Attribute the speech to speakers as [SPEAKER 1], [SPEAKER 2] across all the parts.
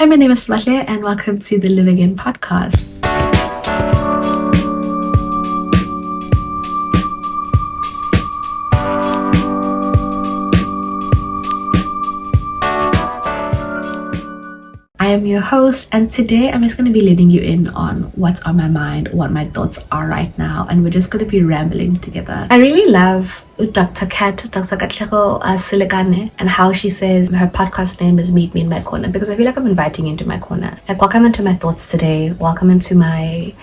[SPEAKER 1] Hi, my name is Sibahle and welcome to the Live Again podcast. I am your host, and today I'm just going to be leading you in on what's on my mind, what my thoughts are right now, and we're just going to be rambling together. I really love Dr. Katlego Silikane, and how she says her podcast name is Meet Me in My Corner, because I feel like I'm inviting you into my corner. Like, welcome into my thoughts today, welcome into my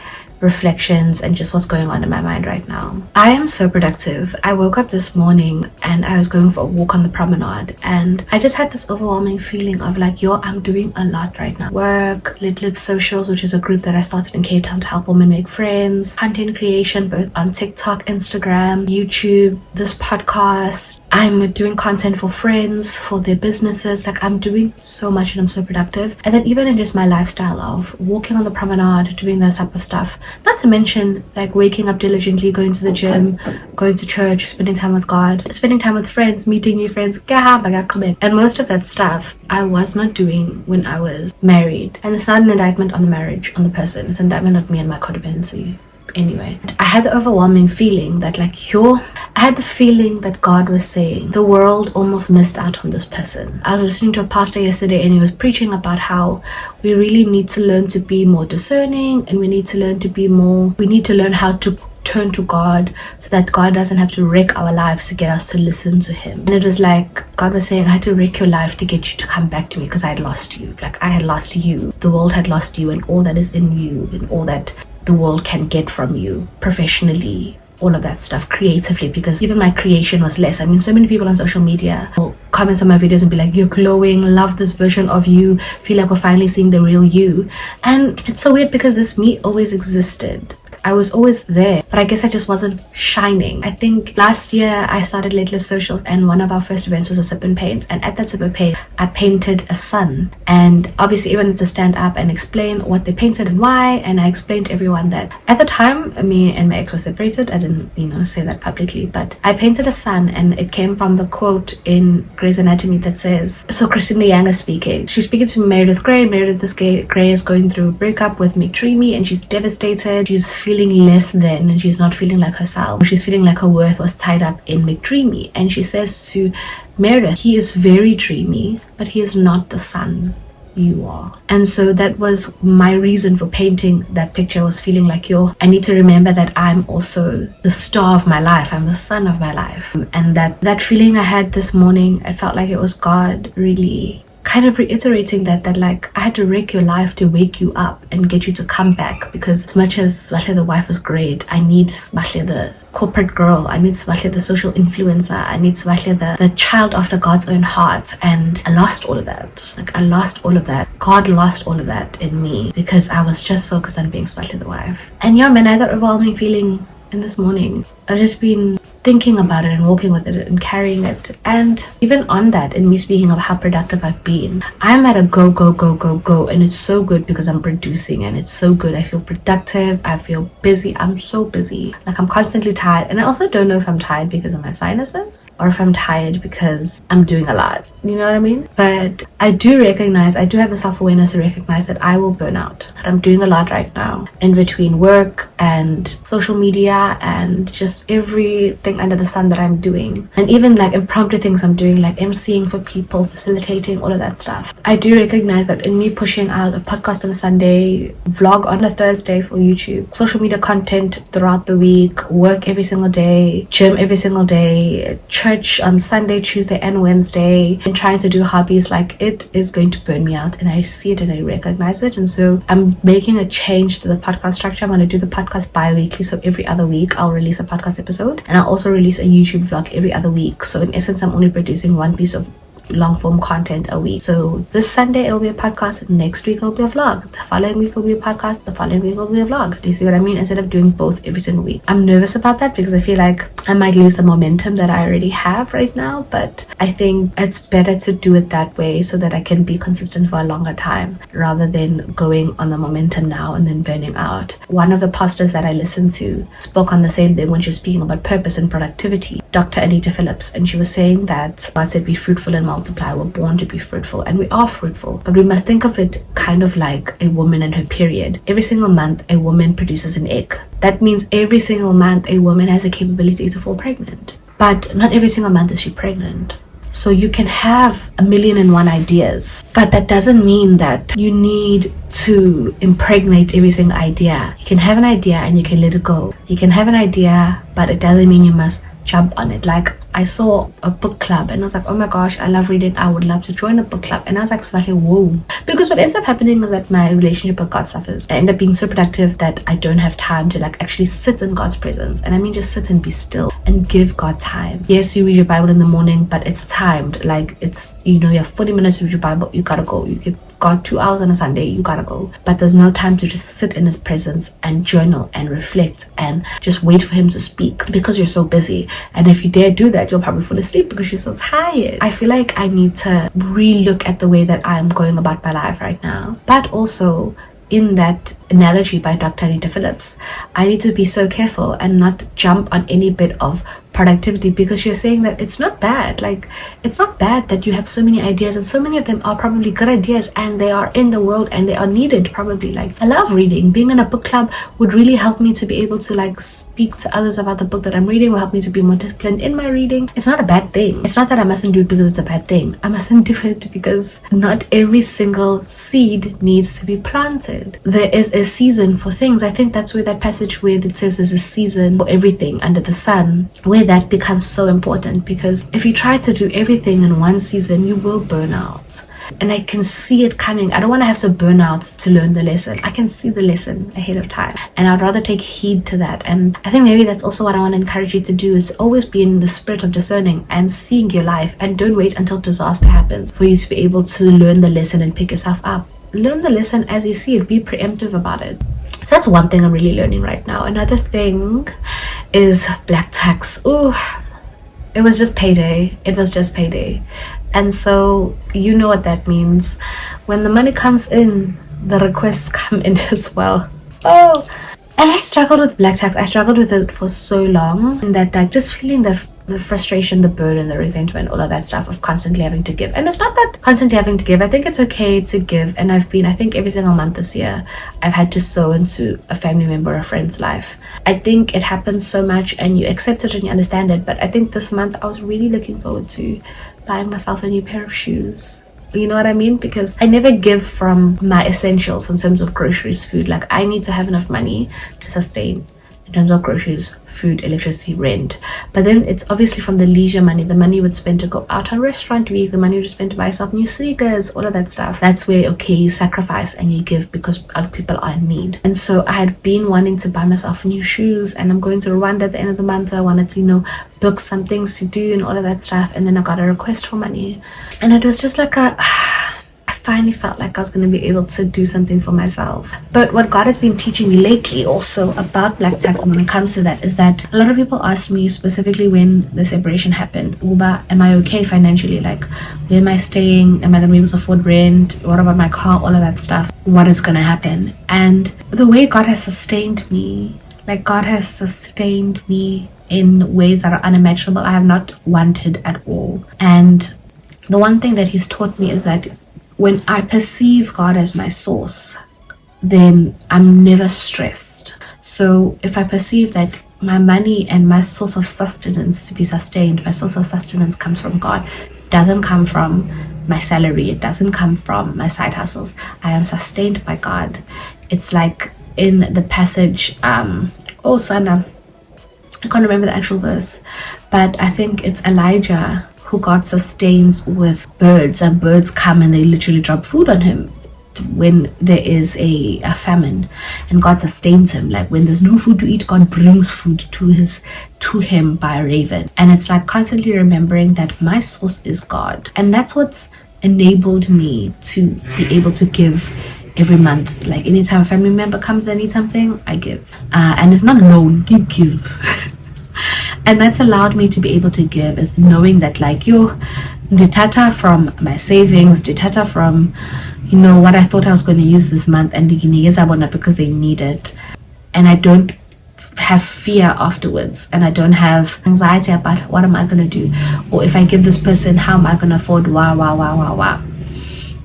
[SPEAKER 1] reflections and just what's going on in my mind right now. I am so productive. I woke up this morning and I was going for a walk on the promenade, and I just had this overwhelming feeling of like, I'm doing a lot right now. Work, Live Socials, which is a group that I started in Cape Town to help women make friends, content creation both on TikTok, Instagram, YouTube, this podcast. I'm doing content for friends, for their businesses. Like, I'm doing so much and I'm so productive. And then even in just my lifestyle of walking on the promenade, doing that type of stuff, not to mention like waking up diligently, going to the gym, going to church, spending time with God, spending time with friends, meeting new friends. And most of that stuff I was not doing when I was married. And it's not an indictment on the marriage, on the person. It's an indictment on me and my codependency. Anyway, I had the overwhelming feeling that I had the feeling that God was saying the world almost missed out on this person. I was listening to a pastor yesterday and he was preaching about how we really need to learn to be more discerning, and we need to learn how to turn to God so that God doesn't have to wreck our lives to get us to listen to him. And it was like God was saying, I had to wreck your life to get you to come back to me, because I had lost you. Like, I had lost you, the world had lost you, and all that is in you, and all that the world can get from you professionally, all of that stuff, creatively, because even my creation was less. I mean, so many people on social media will comment on my videos and be like, you're glowing, love this version of you, feel like we're finally seeing the real you. And it's so weird because this me always existed. I was always there, but I guess I just wasn't shining. I think last year I started Live Socials, and one of our first events was a sip and paint, and at that sip and paint I painted a sun, and obviously everyone had to stand up and explain what they painted and why. And I explained to everyone that at the time me and my ex were separated. I didn't say that publicly, but I painted a sun, and it came from the quote in Grey's Anatomy that says, so Christina Yang is speaking. She's speaking to Meredith Grey. Grey is going through a breakup with McDreamy, and she's devastated. She's feeling less than, and she's not feeling like herself. She's feeling like her worth was tied up in McDreamy. And she says to Meredith, he is very dreamy, but he is not the sun you are. And so that was my reason for painting that picture, was feeling like, I need to remember that I'm also the star of my life, I'm the sun of my life. And that feeling I had this morning, I felt like it was God really kind of reiterating that like, I had to wreck your life to wake you up and get you to come back. Because as much as Sibahle the wife was great, I need Sibahle the corporate girl, I need Sibahle the social influencer, I need Sibahle the child after God's own heart. And I lost all of that. I lost all of that. God lost all of that in me because I was just focused on being Sibahle the wife. And man, I had that overwhelming feeling in this morning. I've just been thinking about it and walking with it and carrying it. And even on that, in me speaking of how productive I've been, I'm at a go, and it's so good because I'm producing, and it's so good. I feel productive, I feel busy. I'm so busy, like I'm constantly tired. And I also don't know if I'm tired because of my sinuses or if I'm tired because I'm doing a lot, you know what I mean? But I do have the self-awareness to recognize that I will burn out, that I'm doing a lot right now in between work and social media and just everything under the sun that I'm doing, and even like impromptu things I'm doing, like emceeing for people, facilitating, all of that stuff. I do recognize that in me pushing out a podcast on a Sunday, vlog on a Thursday for YouTube, social media content throughout the week, work every single day, gym every single day, church on Sunday, Tuesday and Wednesday, and trying to do hobbies, like it is going to burn me out, and I see it and I recognize it. And so I'm making a change to the podcast structure. I'm going to do the podcast bi-weekly, so every other week I'll release a podcast episode, and I'll also release a YouTube vlog every other week. So in essence, I'm only producing one piece of long form content a week. So this Sunday it'll be a podcast, next week it'll be a vlog, the following week will be a podcast, the following week will be a vlog. Do you see what I mean? Instead of doing both every single week. I'm nervous about that because I feel like I might lose the momentum that I already have right now, but I think it's better to do it that way so that I can be consistent for a longer time rather than going on the momentum now and then burning out. One of the pastors that I listened to spoke on the same thing when she was speaking about purpose and productivity, Dr. Anita Phillips, and she was saying that God said, be fruitful and multiply. We're born to be fruitful, and we are fruitful, but we must think of it kind of like a woman and her period. Every single month, a woman produces an egg. That means every single month, a woman has a capability to fall pregnant. But not every single month is she pregnant. So you can have 1,000,001 ideas, but that doesn't mean that you need to impregnate every single idea. You can have an idea and you can let it go. You can have an idea, but it doesn't mean you must jump on it. Like, I saw a book club and I was like, oh my gosh, I love reading, I would love to join a book club. And I was like, Sibahle, whoa. Because what ends up happening is that my relationship with God suffers. I end up being so productive that I don't have time to like actually sit in God's presence. And I mean just sit and be still and give God time. Yes, you read your Bible in the morning, but it's timed. Like, it's, you know, you have 40 minutes to read your Bible, you gotta go. You give God 2 hours on a Sunday, you gotta go. But there's no time to just sit in his presence and journal and reflect and just wait for him to speak, because you're so busy. And if you dare do that, you'll probably fall asleep because you're so tired. I feel like I need to re-look at the way that I'm going about my life right now. But also, in that analogy by Dr. Anita Phillips, I need to be so careful and not jump on any bit of productivity, because you're saying that it's not bad. Like, it's not bad that you have so many ideas, and so many of them are probably good ideas and they are in the world and they are needed probably. Like, I love reading. Being in a book club would really help me to be able to like speak to others about the book that I'm reading, will help me to be more disciplined in my reading. It's not a bad thing. It's not that I mustn't do it because it's a bad thing. I mustn't do it because not every single seed needs to be planted. There is a season for things. I think that's where that passage where it says there's a season for everything under the sun, where that becomes so important, because if you try to do everything in one season, you will burn out. And I can see it coming. I don't want to have to burn out to learn the lesson. I can see the lesson ahead of time, and I'd rather take heed to that. And I think maybe that's also what I want to encourage you to do, is always be in the spirit of discerning and seeing your life, and don't wait until disaster happens for you to be able to learn the lesson and pick yourself up. Learn the lesson as you see it. Be preemptive about it. So that's one thing I'm really learning right now. Another thing is black tax. Ooh, it was just payday. It was just payday. And so you know what that means. When the money comes in, the requests come in as well. Oh, and I struggled with black tax. I struggled with it for so long, and that like just feeling the frustration, the burden, the resentment, all of that stuff of constantly having to give. And it's not that constantly having to give. I think it's okay to give. And I think every single month this year, I've had to sow into a family member or a friend's life. I think it happens so much and you accept it and you understand it. But I think this month I was really looking forward to buying myself a new pair of shoes. You know what I mean? Because I never give from my essentials in terms of groceries, food. Like, I need to have enough money to sustain in terms of groceries, food, electricity, rent. But then it's obviously from the leisure money, the money you would spend to go out on restaurant week, the money you would spend to buy yourself new sneakers, all of that stuff. That's where, okay, you sacrifice and you give because other people are in need. And so I had been wanting to buy myself new shoes, and I'm going to Rwanda at the end of the month. I wanted to, book some things to do and all of that stuff. And then I got a request for money. And it was just like I finally felt like I was going to be able to do something for myself. But what God has been teaching me lately also about black tax, and when it comes to that, is that a lot of people ask me, specifically when the separation happened, Uba, am I okay financially? Like, where am I staying? Am I going to be able to afford rent? What about my car? All of that stuff. What is going to happen? And the way God has sustained me, like God has sustained me in ways that are unimaginable, I have not wanted at all. And the one thing that He's taught me is that when I perceive God as my source, then I'm never stressed. So if I perceive that my money and my source of sustenance to be sustained, my source of sustenance comes from God, it doesn't come from my salary, it doesn't come from my side hustles. I am sustained by God. It's like in the passage, Sana, I can't remember the actual verse, but I think it's Elijah who God sustains with birds, and birds come and they literally drop food on him when there is a famine, and God sustains him. Like, when there's no food to eat, God brings food to him by a raven. And it's like constantly remembering that my source is God, and that's what's enabled me to be able to give every month. Like, anytime a family member comes and needs something, I give, and it's not loan, you give. And that's allowed me to be able to give, is knowing that, like, ditata from my savings, ditata from what I thought I was going to use this month, and because they need it, and I don't have fear afterwards, and I don't have anxiety about what am I going to do, or if I give this person, how am I going to afford wow,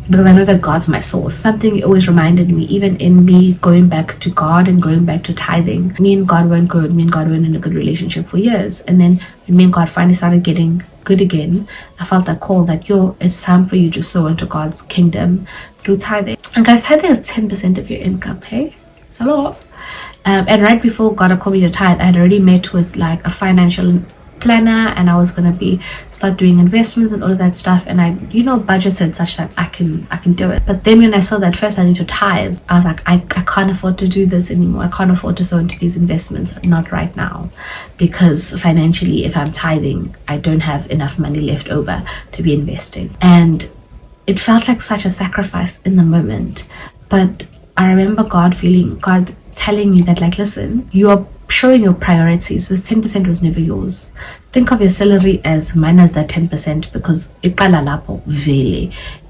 [SPEAKER 1] because I know that God's my source. Something always reminded me, even in me going back to God and going back to tithing, me and God weren't good. Me and God weren't in a good relationship for years. And then when me and God finally started getting good again, I felt that call that, it's time for you to sow into God's kingdom through tithing. And guys, tithing is 10% of your income, hey? It's a lot. And right before God had called me to tithe, I had already met with like a financial planner, and I was gonna start doing investments and all of that stuff, and I budgeted such that I can do it. But then when I saw that first I need to tithe, I was like, I can't afford to do this anymore. I can't afford to sow into these investments, not right now, because financially, if I'm tithing, I don't have enough money left over to be investing. And it felt like such a sacrifice in the moment, but I remember God telling me that, like, listen, you are showing your priorities. This 10% was never yours. Think of your salary as minus that 10%, because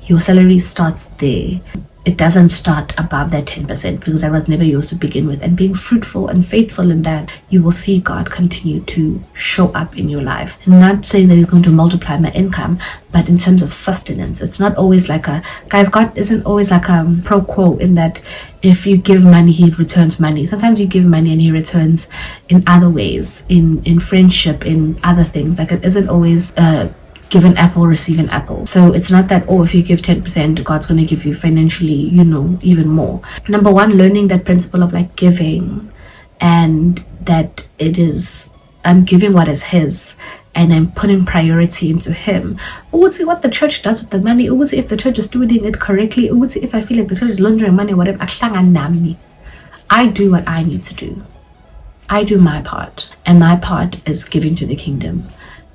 [SPEAKER 1] your salary starts there. It doesn't start above that 10%, because that was never yours to begin with. And being fruitful and faithful in that, you will see God continue to show up in your life. I'm not saying that He's going to multiply my income, but in terms of sustenance, it's not always like God isn't always like a pro quo, in that if you give money, He returns money. Sometimes you give money and He returns in other ways, in friendship, in other things. Like, it isn't always give an apple, receive an apple. So it's not that, if you give 10%, God's going to give you financially, even more. Number one, learning that principle of like giving, and that I'm giving what is His, and I'm putting priority into Him. Would see what the church does with the money. Would see if the church is doing it correctly. Would see if I feel like the church is laundering money, whatever. I do what I need to do. I do my part, and my part is giving to the kingdom.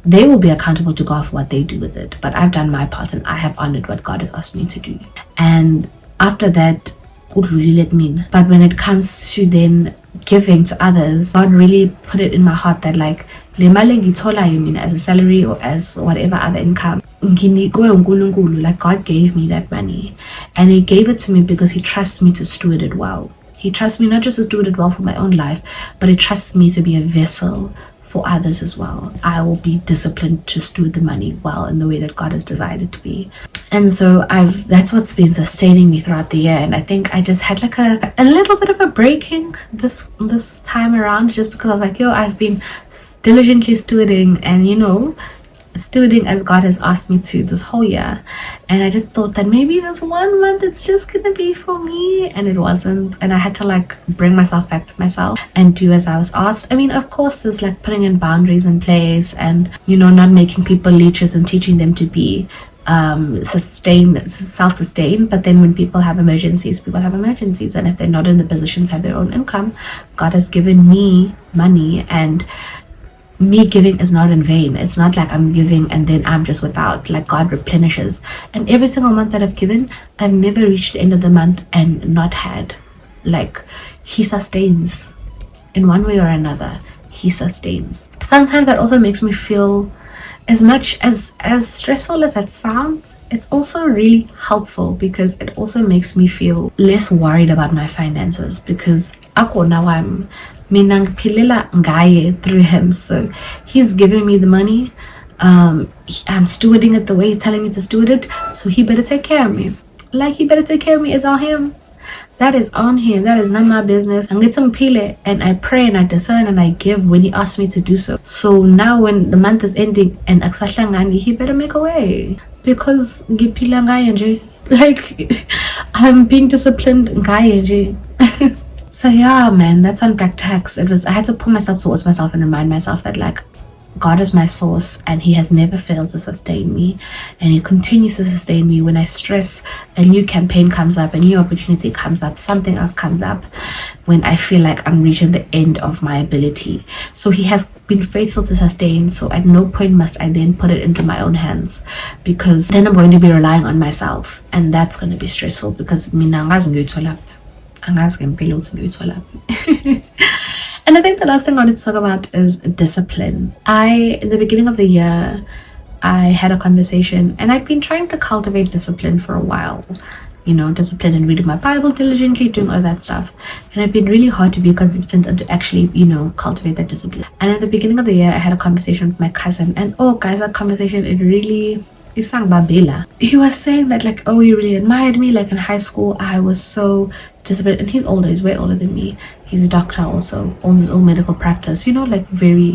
[SPEAKER 1] They will be accountable to God for what they do with it, but I've done my part, and I have honored what God has asked me to do. And after that, God really let me in. But when it comes to then giving to others, God really put it in my heart that, like, as a salary or as whatever other income, like, God gave me that money, and He gave it to me because He trusts me to steward it well. He trusts me not just to steward it well for my own life, but He trusts me to be a vessel for others as well. I will be disciplined to steward the money well in the way that God has desired it to be. And so that's what's been sustaining me throughout the year. And I think I just had like a little bit of a breaking this time around, just because I was like, I've been diligently stewarding and stewarding as God has asked me to this whole year, and I just thought that maybe this 1 month it's just gonna be for me, and it wasn't. And I had to like bring myself back to myself and do as I was asked. I mean, of course, there's like putting in boundaries in place, and not making people leeches and teaching them to be self-sustained. But then when people have emergencies, and if they're not in the position to have their own income, God has given me money, and me giving is not in vain. It's not like I'm giving and then I'm just without. Like, God replenishes, and every single month that I've given, I've never reached the end of the month and not had. Like, He sustains in one way or another. He sustains. Sometimes that also makes me feel, as much as stressful as that sounds, it's also really helpful, because it also makes me feel less worried about my finances, because now I'm through Him. So He's giving me the money. I'm stewarding it the way He's telling me to steward it. So He better take care of me. Like, He better take care of me. It's on Him. That is on Him. That is not my business. And get some pile, and I pray and I discern and I give when He asks me to do so. So now when the month is ending and He better make a way, because like, I'm being disciplined. So yeah, man, that's unpack tax. I had to pull myself towards myself and remind myself that, like, God is my source, and He has never failed to sustain me, and He continues to sustain me. When I stress, a new campaign comes up, a new opportunity comes up, something else comes up, when I feel like I'm reaching the end of my ability. So He has been faithful to sustain. So at no point must I then put it into my own hands, because then I'm going to be relying on myself, and that's going to be stressful, because and I think the last thing I wanted to talk about is discipline. In the beginning of the year, I had a conversation, and I've been trying to cultivate discipline for a while. disciplined and reading my Bible diligently, doing all that stuff. And it's been really hard to be consistent and to actually, cultivate that discipline. And at the beginning of the year, I had a conversation with my cousin, and oh, guys, that conversation, it really. He was saying that, like, oh, he really admired me. Like, in high school, I was so disciplined. And he's older, he's way older than me. He's a doctor, also owns his own medical practice, like very,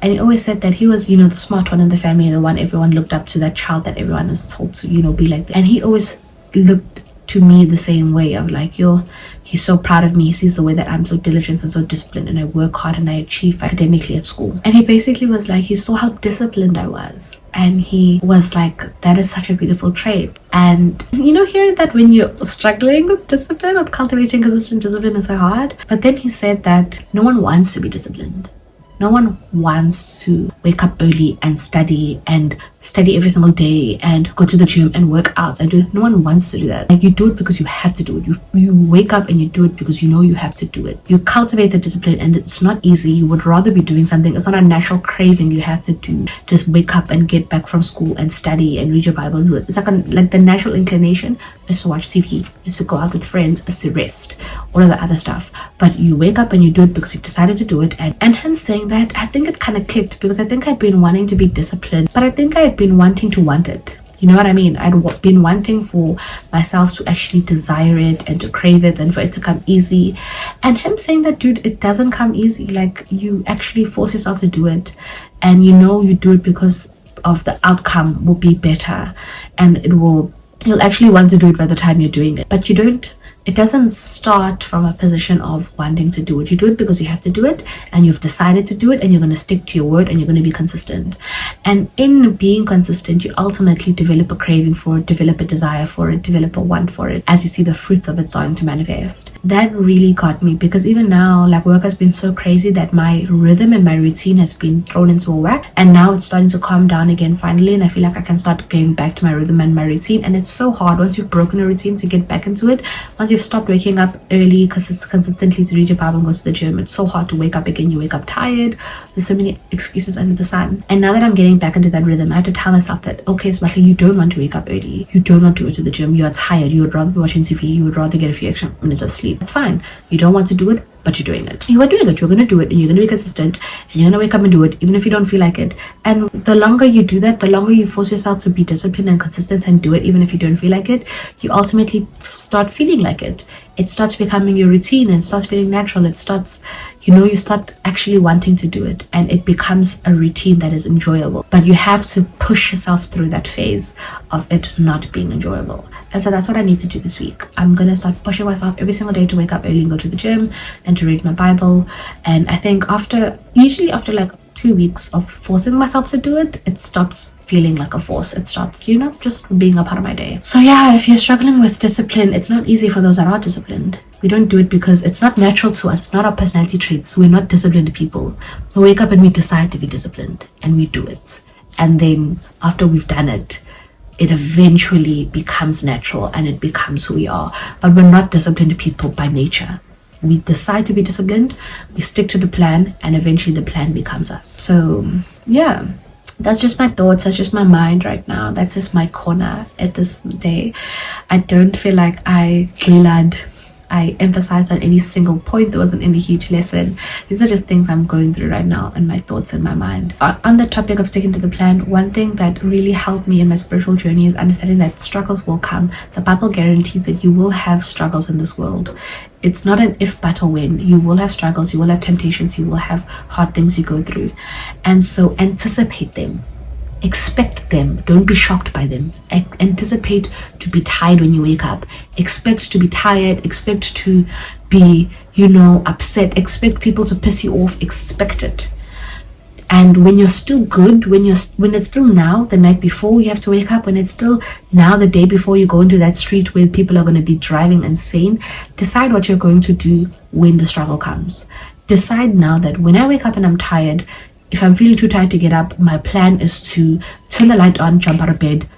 [SPEAKER 1] and he always said that he was, the smart one in the family, the one everyone looked up to, that child that everyone is told to, be like that. And he always looked to me the same way of like, he's so proud of me. He sees the way that I'm so diligent and so disciplined, and I work hard and I achieve academically at school. And he basically was like, he saw how disciplined I was, and he was like, that is such a beautiful trait. And hearing that when you're struggling with discipline, with cultivating consistent discipline, is so hard. But then he said that no one wants to be disciplined. No one wants to wake up early and study every single day and go to the gym and work out and do it. No one wants to do that. Like, you do it because you have to do it. You wake up and you do it because you have to do it. You cultivate the discipline, and it's not easy. You would rather be doing something. It's not a natural craving you have to do. Just wake up and get back from school and study and read your Bible and do it. It's like the natural inclination is to watch TV, is to go out with friends, is to rest, all of the other stuff. But you wake up and you do it because you've decided to do it. And him saying that, I think it kind of clicked, because I think I'd been wanting to be disciplined, but I think I had been wanting to want it. You know what I mean? I'd been wanting for myself to actually desire it and to crave it and for it to come easy. And him saying that, dude, it doesn't come easy. Like, you actually force yourself to do it, and you do it because of the outcome will be better, and you'll actually want to do it by the time you're doing it. But it doesn't start from a position of wanting to do it. You do it because you have to do it, and you've decided to do it, and you're going to stick to your word, and you're going to be consistent. And in being consistent, you ultimately develop a craving for it, develop a desire for it, develop a want for it, as you see the fruits of it starting to manifest. That really got me, because even now, like, work has been so crazy that my rhythm and my routine has been thrown into a whack, and now it's starting to calm down again finally, and I feel like I can start going back to my rhythm and my routine. And it's so hard once you've broken a routine to get back into it. Once you've stopped waking up early consistently to read your Bible and go to the gym, it's so hard to wake up again. You wake up tired. There's so many excuses under the sun. And now that I'm getting back into that rhythm, I have to tell myself that, okay, Sibahle, you don't want to wake up early. You don't want to go to the gym. You are tired. You would rather be watching TV. You would rather get a few extra minutes of sleep. It's fine. You don't want to do it, but you're doing it. You are doing it. You're going to do it, and you're going to be consistent, and you're going to wake up and do it, even if you don't feel like it. And the longer you do that, the longer you force yourself to be disciplined and consistent and do it, even if you don't feel like it, you ultimately start feeling like it. It starts becoming your routine, and it starts feeling natural. It starts, you start actually wanting to do it, and it becomes a routine that is enjoyable. But you have to push yourself through that phase of it not being enjoyable. And so that's what I need to do this week. I'm going to start pushing myself every single day to wake up early and go to the gym and to read my Bible. And I think usually after like 2 weeks of forcing myself to do it, it stops feeling like a force. It starts, just being a part of my day. So yeah, if you're struggling with discipline, it's not easy for those that are disciplined. We don't do it because it's not natural to us. It's not our personality traits. We're not disciplined people. We wake up and we decide to be disciplined, and we do it. And then after we've done it, it eventually becomes natural and it becomes who we are. But we're not disciplined people by nature. We decide to be disciplined, we stick to the plan, and eventually the plan becomes us. So yeah, that's just my thoughts. That's just my mind right now. That's just my corner at this day. I don't feel like I emphasized on any single point. There wasn't any huge lesson. These are just things I'm going through right now, and my thoughts in my mind. On the topic of sticking to the plan, one thing that really helped me in my spiritual journey is understanding that struggles will come. The Bible guarantees that you will have struggles in this world. It's not an if, but, or when. You will have struggles, you will have temptations, you will have hard things you go through. And so anticipate them. Expect them. Don't be shocked by them. Anticipate to be tired when you wake up. Expect to be tired. Expect to be, upset. Expect people to piss you off. Expect it. And when you're still good, when it's still now, the night before you have to wake up, when it's still now, the day before you go into that street where people are going to be driving insane, decide what you're going to do when the struggle comes. Decide now that when I wake up and I'm tired, if I'm feeling too tired to get up, my plan is to turn the light on, jump out of bed,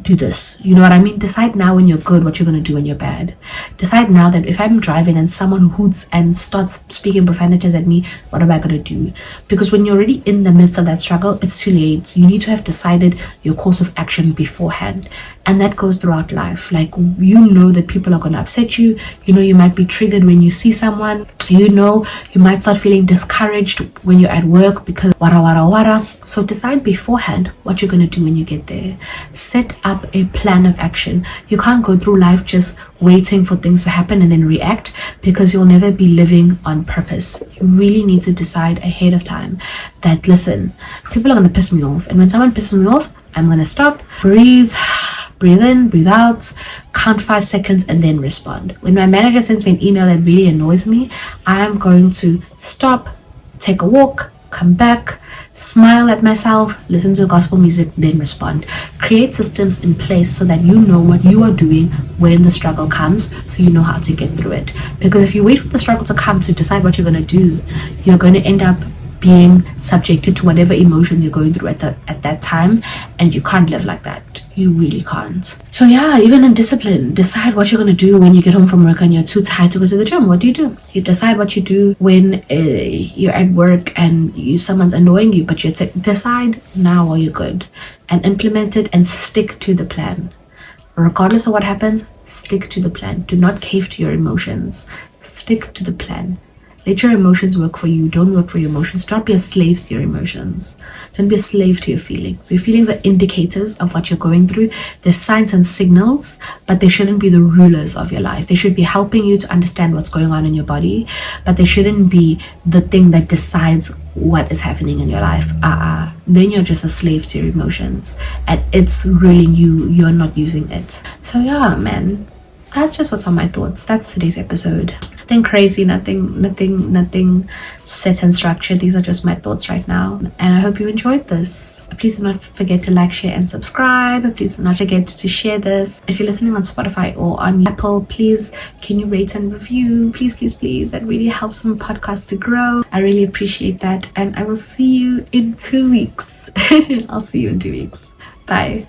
[SPEAKER 1] do this. You know what I mean? Decide now when you're good what you're going to do when you're bad. Decide now that if I'm driving and someone hoots and starts speaking profanities at me, what am I going to do? Because when you're already in the midst of that struggle, it's too late. You need to have decided your course of action beforehand. And that goes throughout life. Like, you know that people are going to upset you. You know you might be triggered when you see someone. You know you might start feeling discouraged when you're at work because wara wara wara. So decide beforehand what you're going to do when you get there. Set up a plan of action. You can't go through life just waiting for things to happen and then react, because you'll never be living on purpose. You really need to decide ahead of time that, listen, people are going to piss me off, and when someone pisses me off, I'm going to stop, breathe in, breathe out, count 5 seconds, and then respond. When my manager sends me an email that really annoys me, I'm going to stop, take a walk, come back, smile at myself, listen to gospel music, then respond. Create systems in place so that you know what you are doing when the struggle comes, so you know how to get through it. Because if you wait for the struggle to come to decide what you're going to do, you're going to end up being subjected to whatever emotions you're going through at that time, and you can't live like that. You really can't. So yeah, even in discipline, decide what you're going to do when you get home from work and you're too tired to go to the gym. What do? You decide what you do when you're at work and someone's annoying you, but you decide now while you're good, and implement it and stick to the plan. Regardless of what happens, stick to the plan. Do not cave to your emotions. Stick to the plan. Let your emotions work for you. Don't work for your emotions. Don't be a slave to your emotions. Don't be a slave to your feelings. Your feelings are indicators of what you're going through. They're signs and signals, but they shouldn't be the rulers of your life. They should be helping you to understand what's going on in your body, but they shouldn't be the thing that decides what is happening in your life. Then you're just a slave to your emotions, and it's ruling you. You're not using it. So yeah, man, that's just what's on my thoughts. That's today's episode. Nothing crazy, nothing set and structured. These are just my thoughts right now, and I hope you enjoyed this. Please do not forget to like, share, and subscribe. Please do not forget to share this. If you're listening on Spotify or on Apple, please can you rate and review? Please, please, please. That really helps my podcast to grow. I really appreciate that, and I will see you in 2 weeks. I'll see you in 2 weeks. Bye.